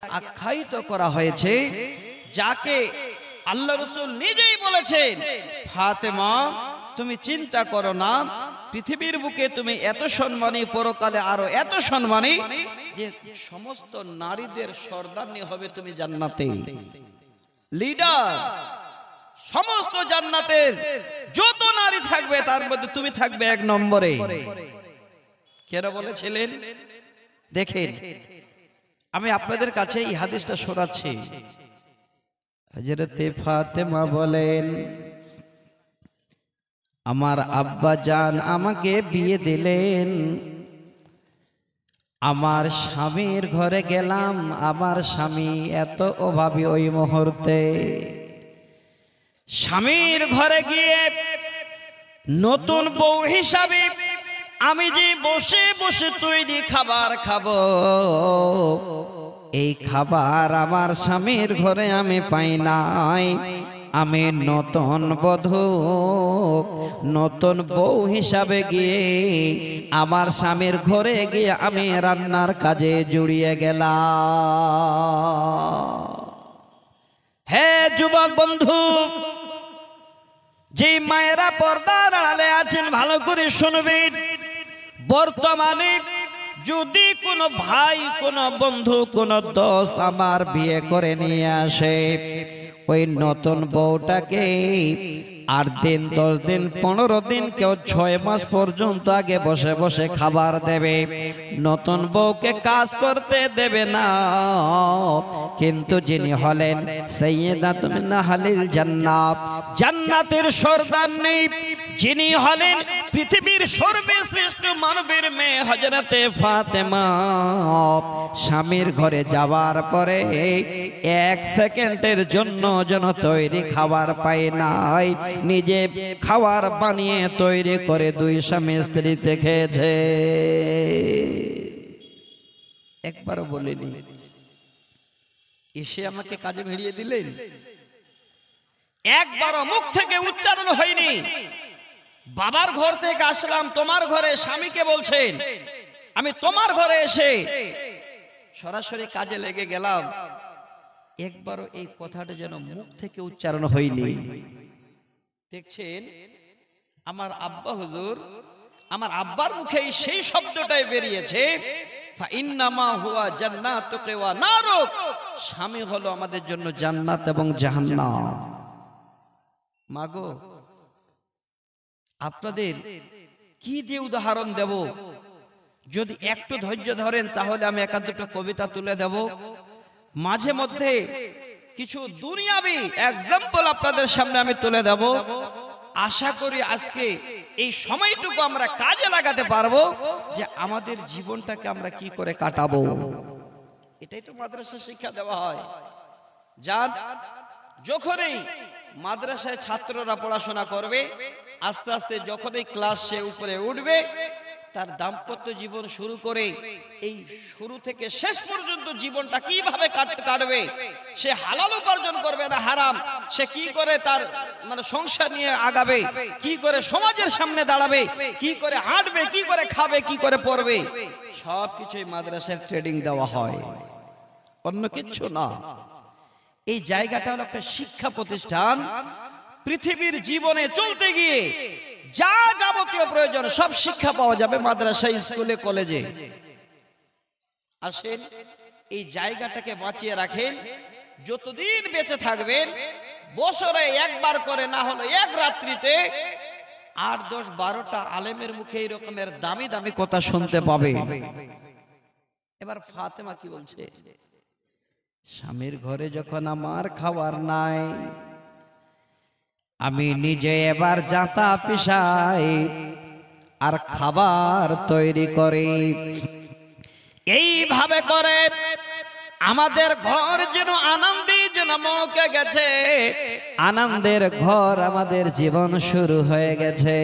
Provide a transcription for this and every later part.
আখ্যায়িত করা হয়েছে, যাকে আল্লাহ রাসূল নিজেই বলেছেন, ফাতেমা তুমি চিন্তা করো না, পৃথিবীর বুকে তুমি এত সম্মানী, পরকালে আরো এত সম্মানী, যে সমস্ত নারীদের সর্দারনি হবে তুমি জান্নাতে, লিডার। সমস্ত জান্নাতের যত নারী থাকবে তার মধ্যে তুমি থাকবে এক নম্বরে। কেন বলেছিলেন দেখেন, আমি আপনাদের কাছে এই হাদিসটা শোনাচ্ছি। হযরতে ফাতেমা বলেন, আমার আব্বা জান আমাকে বিয়ে দিলেন, আমার স্বামীর ঘরে গেলাম, আমার স্বামী এত অভাবী ওই মুহূর্তে। স্বামীর ঘরে গিয়ে নতুন বউ হিসাবে আমি যে বসে বসে তৈরি খাবার খাবো, এই খাবার আমার স্বামীর ঘরে আমি পাই নাই। আমি নতুন বধূ, নতুন বউ হিসাবে গিয়ে আমার স্বামীর ঘরে গিয়ে আমি রান্নার কাজে জড়িয়ে গেলাম। হে যুবক বন্ধু, যে মায়েরা পর্দার আড়ালে আছেন ভালো করে শুনবেন। বর্তমানে যদি কোনো ভাই, কোনো বন্ধু, কোনো দোস্ত আমার বিয়ে করে নিয়ে আসে, ওই নতুন বউটাকে 8 দিন, 10 দিন, 15 দিন, কেউ 6 মাস পর্যন্ত আগে বসে বসে খাবার দেবে। নতুন বউকে কাজ করতে দেবে না। কিন্তু যিনি হলেন সাইয়্যিদাতুন মিন আহলিল জান্নাত, জান্নাতের সর্দারনী, যিনি হলেন পৃথিবীর সর্বশ্রেষ্ঠ মানবের মেয়ে হযরতে ফাতেমা, স্বামীর ঘরে যাওয়ার পরে 1 সেকেন্ডের জন্য যেন তৈরি খাবার পায় নাই, নিজে খাবার বানিয়ে তৈরি করে 2 স্বামী স্ত্রীতে খেয়েছে। একবারও বলেনি এসে আমাকে কাজে ভিড়িয়ে দিলেন, একবারও মুখ থেকে উচ্চারণ হয়নি বাবার ঘর থেকে আসলাম তোমার ঘরে, স্বামীকে বলছেন আমি তোমার ঘরে এসে সরাসরি কাজে লেগে গেলাম, একবারও এই কথাটা যেন মুখ থেকে উচ্চারণ হয়নি। দেখছেন আমার আব্বা হুজুর, আমার আব্বার মুখে সেই শব্দটাই বেরিয়েছে, ফাইন্নামা হুয়া জান্নাতুকা ওয়া নারুক, স্বামী হলো আমাদের জন্য জান্নাত এবং জাহান্নাম। মাগো, আপনাদের কি দিয়ে উদাহরণ দেব? যদি একটু ধৈর্য ধরেন তাহলে আমি 1-2টা কবিতা তুলে দেব। মাঝে মধ্যে কিছু দুনিয়াবি এক্সাম্পল আপনাদের সামনে আমি তুলে দেব। আশা করি আজকে এই সময়টুকু আমরা কাজে লাগাতে পারবো, যে আমাদের জীবনটাকে আমরা কি করে কাটাবো। এটাই তো মাদ্রাসা শিক্ষা দেওয়া হয়। যার যখনই মাদ্রাসায় ছাত্ররা পড়াশোনা করবে, আস্তে আস্তে যখনই ক্লাস সে উপরে উঠবে, তার দাম্পত্য জীবন শুরু করে এই শুরু থেকে শেষ পর্যন্ত জীবনটা কিভাবে কাটবে, সে হালাল উপার্জন করবে না হারাম, সে কি করে তার সংসার নিয়ে আগাবে, কি করে সমাজের সামনে দাঁড়াবে, কি করে হাঁটবে, কি করে খাবে, কি করে পড়বে, সবকিছুই মাদ্রাসার ট্রেনিং দেওয়া হয়, অন্য কিচ্ছু না। এই জায়গাটা হলো একটা শিক্ষা প্রতিষ্ঠান। পৃথিবীর জীবনে চলতে গিয়ে যা যাবতীয় প্রয়োজন সব শিক্ষা পাওয়া যাবে মাদ্রাসা, স্কুলে, কলেজে। আসেন এই জায়গাটাকে বাঁচিয়ে রাখেন। যতদিন বেঁচে থাকবেন, বছরে একবার করে না হলো এক রাত্রিতে 8, 10, 12টা আলেমের মুখে এই রকমের দামি দামি কথা শুনতে পাবে। এবার ফাতেমা কি বলছে, স্বামীর ঘরে যখন আমার খাবার নাই, আমি নিজে এবার জাতা পিষাই আর খাবার তৈরি করি। এইভাবে করে আমাদের ঘর যেন আনন্দে যেন মৌকে গেছে, আনন্দের ঘর আমাদের জীবন শুরু হয়ে গেছে।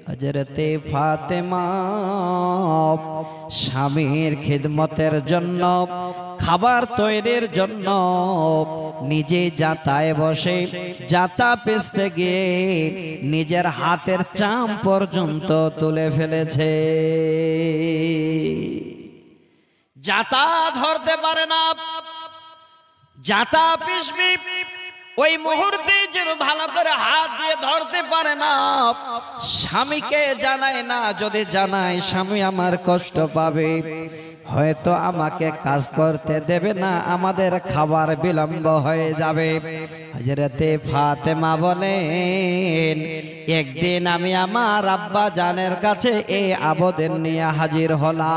হযরতে ফাতেমা স্বামীর খিদমতের জন্য, খাবার তৈরির জন্য নিজে জাতায় বসে জাতা পেছতে গিয়ে নিজের হাতের চাম পর্যন্ত তুলে ফেলেছে। জাতা ধরতে পারে না, জাতা পিসবি ওই মুহূর্তে যেন ভালো করে হাত দিয়ে ধরতে পারে না, স্বামীকে জানায় না, যদি জানায় স্বামী আমার কষ্ট পাবে, হয়তো আমাকে কাজ করতে দেবে না, আমাদের খাবার বিলম্ব হয়ে যাবে। হযরতে ফাতেমা বলেন, একদিন আমি আমার আব্বা জানের কাছে এই আবেদন নিয়ে হাজির হলাম।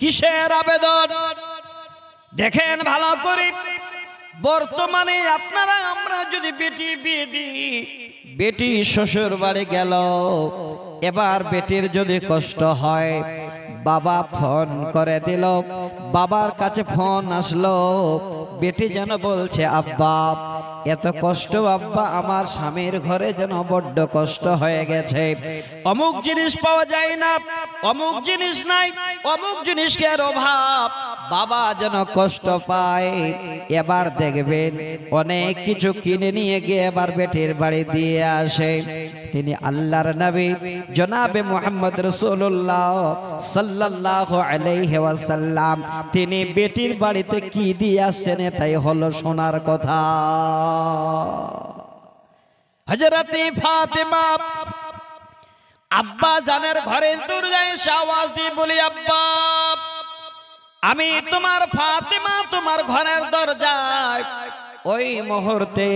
কিসের আবেদন দেখেন ভালো করে। বর্তমানে আপনারা আমরা যদি বেটি বিয়ে দিই, বেটি শ্বশুর বাড়ি গেল, এবার বেটির যদি কষ্ট হয়, বাবা ফোন করে দিল, বাবার কাছে ফোন আসলো, বেটি যেন বলছে আব্বা এত কষ্ট, আব্বা আমার স্বামীর ঘরে যেন বড্ড কষ্ট হয়ে গেছে, অমুক জিনিস পাওয়া যায় না, অমুক জিনিস নাই, অমুক জিনিসের অভাব, বাবা যেন কষ্ট পায়। এবার দেখবেন অনেক কিছু কিনে নিয়ে গিয়ে এবার বেটির বাড়ি দিয়ে আসে। তিনি আল্লাহর নবী জনাবে মুহাম্মদ রাসূলুল্লাহ সাল্লাল্লাহু আলাইহি ওয়াসাল্লাম, তিনি বেটির বাড়িতে কি দিয়ে আসছেন এটাই হলো শোনার কথা। হযরতে ফাতেমা আব্বা জানের ঘরের দরজায় আওয়াজ দিয়ে বলি, আব্বা আমি তোমার ফাতেমা তোমার ঘরের দরজায়। ওই মুহূর্তে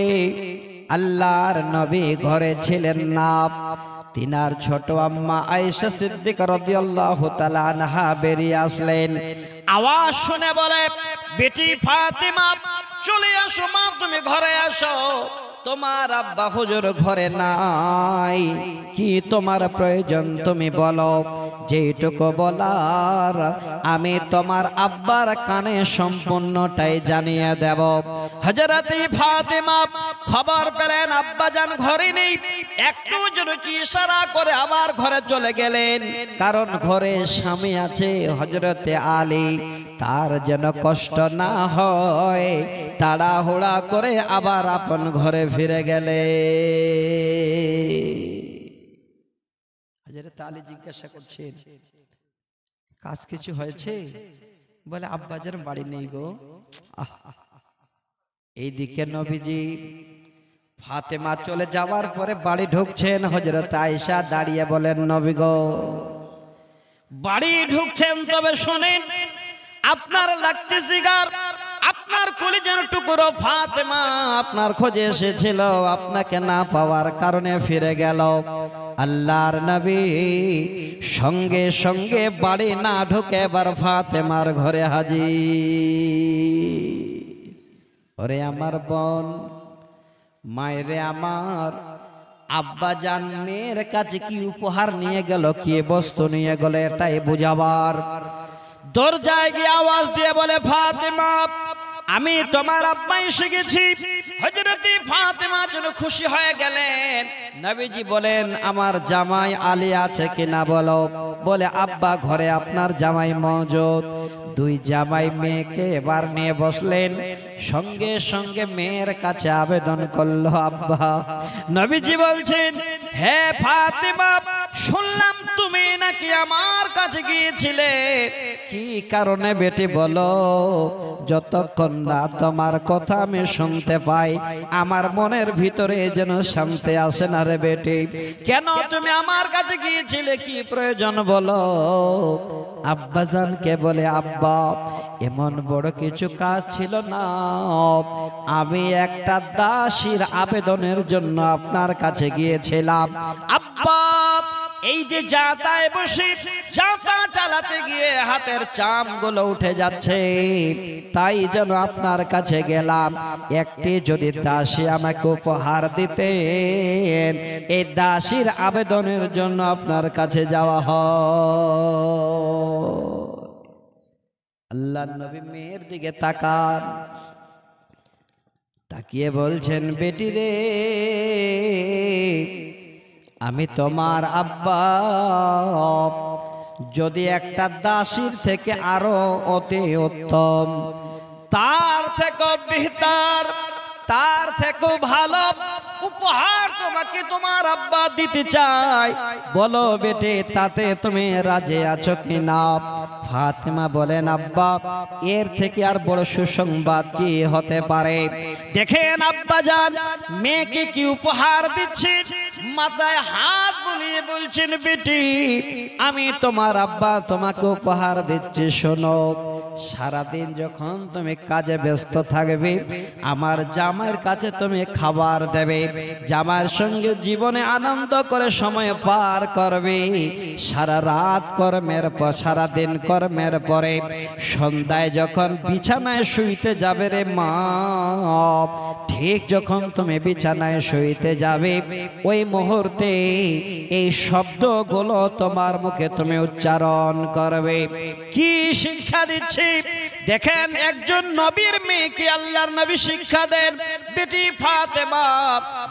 আল্লাহর নবী ঘরে ছিলেন না, তিনার ছোট আম্মা আয়েশা সিদ্দিকা রাদিয়াল্লাহু তাআলা আনহা বেরিয়ে আসলেন। আওয়াজ শুনে বলে, বেটি ফাতেমা চলে আসো মা, তুমি ঘরে আসো, তোমার আব্বা হুজুর ঘরে নাই, কি তোমার প্রয়োজন তুমি বলো, যেটুকু বলার আমি তোমার আব্বার কানে সম্পূর্ণটাই জানিয়ে দেব। হযরতে ফাতেমা খবর পেলেন আব্বাজান ঘরে নেই, একটু যেন কি ইশারা করে আবার ঘরে চলে গেলেন, কারণ ঘরে স্বামী আছে হযরতে আলী, তার যেন কষ্ট না হয়, তাড়াহুড়া করে আবার আপন ঘরে ফিরে গেলে। হযরত আলী জিজ্ঞাসা করছেন, কাজ কিছু হয়েছে? বলে আব্বাজান বাড়ি নেই গো। এইদিকে নবীজি ফাতেমা চলে যাওয়ার পরে বাড়ি ঢুকছেন, হযরত আয়েশা দাঁড়িয়ে বলেন, নবী গো বাড়ি ঢুকছেন, তবে শুনেন আপনার লাগতেছে গার, আপনার কলিজার টুকরো ফাতেমা আপনার খোঁজে এসেছিল, আপনাকে না পাওয়ার কারণে ফিরে গেল। আল্লাহর নবী সঙ্গে সঙ্গে বাড়ি না ঢুকে এবার ফাতেমার ঘরে হাজির। ওরে আমার বোন, মায়েরে আমার, আব্বা জান মেয়ের কাছে কি উপহার নিয়ে গেল, কি বস্তু নিয়ে গেল, এটাই বুঝাবার। দরজায় গিয়ে আওয়াজ দিয়ে বলে, ফাতেমা আমি তোমার আব্বা এসে গেছি। হযরতে ফাতেমা যেন খুশি হয়ে গেলেন। নবীজি বলেন, আমার জামাই আলী আছে কিনা বলো। বলে আব্বা ঘরে আপনার জামাই মওজুদ। দুই জামাই মেয়েকে এবার নিয়ে বসলেন, সঙ্গে সঙ্গে মেয়ের কাছে আবেদন করলো আব্বা। নবীজি বলছেন, হে ফাতেমা শুনলাম তুমি নাকি আমার কাছে গিয়েছিলে, কি কারণে বেটি বলো, যতক্ষণ না তোমার কথা আমি শুনতে পাই আমার মনের ভিতরে যেন শান্তি আসে না রে বেটি। কেন তুমি আমার কাছে গিয়েছিলে, কি প্রয়োজন বলো। আব্বাজানকে বলে, আব্বা এমন বড় কিছু কাজ ছিল না, আমি একটা দাসীর আবেদনের জন্য আপনার কাছে গিয়েছিলাম। আব্বা এই যে যাতায় বসে যাতা চালাতে গিয়ে হাতের চামগুলো উঠে যাচ্ছে, তাই যেন আপনার কাছে গেলাম, একটি যদি দাসী আমাকে উপহার দিতেন, এই দাসীর আবেদনের জন্য আপনার কাছে যাওয়া হয়। আল্লাহর নবী মেয়ের দিকে তাকান, তাকিয়ে বলছেন, বেটি রে আমি তোমার আব্বা, যদি একটা দাসীর থেকে আরো অতি উত্তম, তার থেকে বেহতর, তার থেকে ভালো উপহার তোমাকে তোমার আব্বা দিতে চায়, বলো বেটে তাতে তুমি রাজি আছো কিনা? ফাতেমা বলেন, আব্বা এর থেকে আর বড় সুসংবাদ কি হতে পারে? দেখেন আব্বা জান মেয়েকে কি উপহার দিচ্ছেন, মাথায় হাত বুলিয়ে বলছেন, বেটি আমি তোমার আব্বা তোমাকে উপহার দিচ্ছি, শোনো সারাদিন যখন তুমি কাজে ব্যস্ত থাকবে আমার জামাইয়ের কাছে তুমি খাবার দেবে, জামাইয়ের সঙ্গে জীবনে আনন্দ করে সময় পার করবে, সারা রাত কর্মের পর সারা দিন কর্মের পরে সন্ধ্যায় যখন বিছানায় শুইতে যাবে রে মা, ঠিক যখন তুমি বিছানায় শুইতে যাবে ওই মুহূর্তে এই শব্দগুলো তোমার মুখে তুমি উচ্চারণ করবে। কি শিক্ষা দিচ্ছি দেখেন, একজন নবীর মেয়েকে আল্লাহর নবী শিক্ষা দেন, বেটি ফাতেমা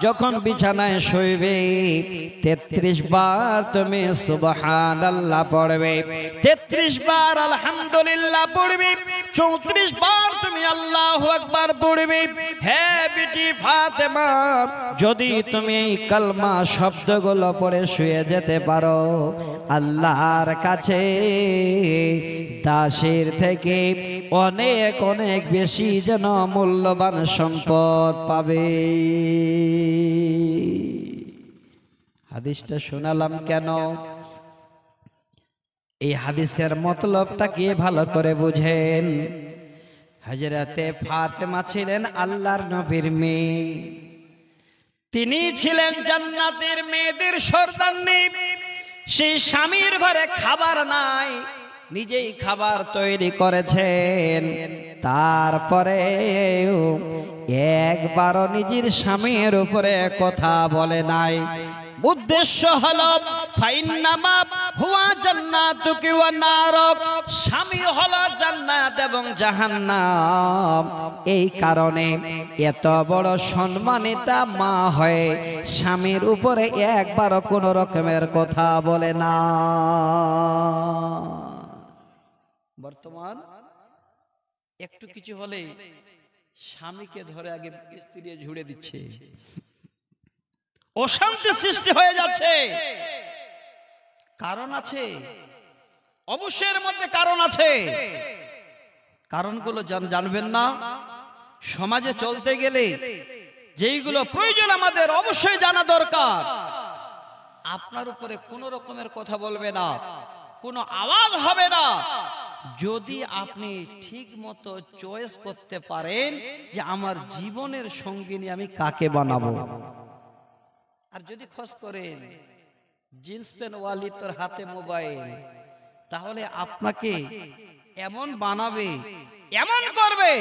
যখন বিছানায় শুইবে 33 বার তুমি সুবহানাল্লাহ পড়বে, 33 বার আলহামদুলিল্লাহ পড়বে, 34 বার তুমি আল্লাহু আকবার পড়বে। হ্যাঁ বেটি ফাতেমা, যদি তুমি এই কালমা শব্দগুলো পড়ে শুয়ে যেতে পারো আল্লাহর কাছে দাসের থেকে অনেক অনেক বেশি যেন মূল্যবান সম্পদ পাবে। হাদিসটা শোনালাম কেন? এই হাদিসের মতলবটা কি ভালো করে বুঝেন। হযরতে ফাতেমা ছিলেন আল্লাহর নবীর মেয়ে, তিনি ছিলেন জান্নাতের মেয়েদের সর্দারনী। সেই স্বামীর ঘরে খাবার নাই, নিজেই খাবার তৈরি করেছেন, তারপরে একবারও নিজের স্বামীর উপরে কথা বলে নাই। উদ্দেশ্য হলো ফাইন্নামা হুয়া জান্নাতুকি ওয়া নারুক, স্বামী হলো জান্নাত এবং জাহান্নাম। এই কারণে এত বড় সম্মানিতা মা হয়ে স্বামীর উপরে একবারও কোনো রকমের কথা বলে না। বর্তমান একটু কিছু হলে স্বামীকে ধরে আগে স্ত্রী ঝুড়ে দিচ্ছে, অশান্তি সৃষ্টি হয়ে যাচ্ছে। কারণ আছে, অবশ্যই এর মধ্যে কারণ আছে। কারণগুলো জানবেন না? সমাজে চলতে গেলে যেইগুলো প্রয়োজন আমাদের অবশ্যই জানা দরকার। আপনার উপরে কোনো রকমের কথা বলবে না, কোনো আওয়াজ হবে না, যদি আপনি ঠিক মতো চয়েস করতে পারেন যে আমার জীবনের সঙ্গিনী আমি কাকে বানাবো। আর যদি খোঁজ করেন জিন্স প্যান্ট ওয়ালি তোর হাতে মোবাইল, তাহলে আপনাকে এমন বানাবে, এমন করবে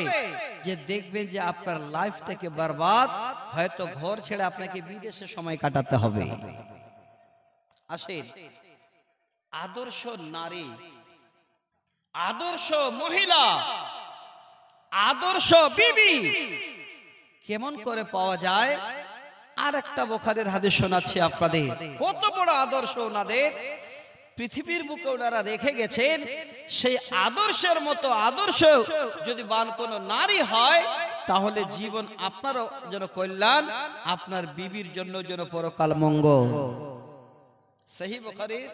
যে দেখবেন যে আপনার লাইফটাকে বরবাদ, হয়তো ঘর ছেড়ে আপনাকে বিদেশে সময় কাটাতে হবে। আসেন, আদর্শ নারী, আদর্শ মহিলা, আদর্শ বিবি কেমন করে পাওয়া যায়? আর একটা বুখারীর হাদিস শোনাচ্ছি আপনাদের। কত বড় আদর্শ ওনাদের, পৃথিবীর বুকে ওনারা রেখে গেছেন। সেই আদর্শের মতো আদর্শ যদি বান কোনো নারী হয়, তাহলে জীবন আপনারও যেন কল্যাণ, আপনার বিবির জন্য যেন পরকাল মঙ্গল। সহিহ বুখারীর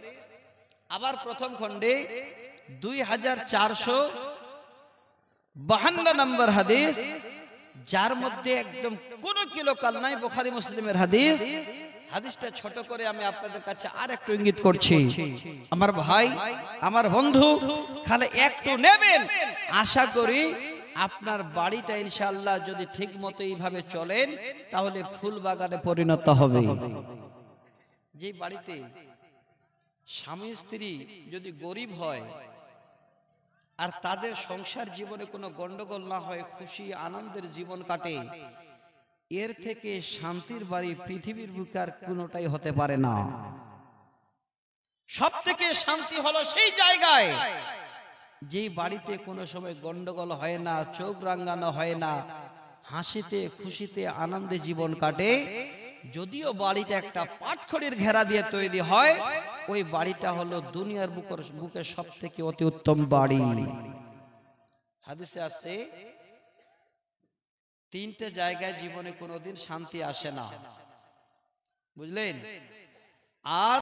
আবার প্রথম খণ্ডে 2452 নম্বর হাদিস, যার মধ্যে একদম কোনো কিলোকাল নাই, বুখারী মুসলিমের হাদিস। হাদিসটা ছোট করে আমি আপনাদের কাছে আর একটু ইঙ্গিত করছি। আমার ভাই, আমার বন্ধু, খালি একটু নেবেন, আশা করি আপনার বাড়িটা ইনশাআল্লাহ যদি ঠিক মতো এইভাবে চলেন তাহলে ফুল বাগানে পরিণত হবে। যে বাড়িতে স্বামী স্ত্রী যদি গরিব হয় আর তাদের সংসার জীবনে কোনো গন্ডগোল না হয়, খুশি আনন্দের জীবন কাটে, এর থেকে শান্তির বাড়ি পৃথিবীর বুকে আর কোনোটাই হতে পারে না। সব থেকে শান্তি হলো সেই জায়গায় যেই বাড়িতে কোনো সময় গন্ডগোল হয় না, চোখ রাঙানো হয় না, হাসিতে খুশিতে আনন্দে জীবন কাটে। যদিও বাড়িটা একটা পাটখড়ির ঘেরা দিয়ে তৈরি হয়, ওই বাড়িটা হলো দুনিয়ার বুকে সব থেকে অতি উত্তম বাড়ি। হাদিসে আসছে, তিনটে জায়গায় জীবনে কোনোদিন শান্তি আসে না। বুঝলেন? আর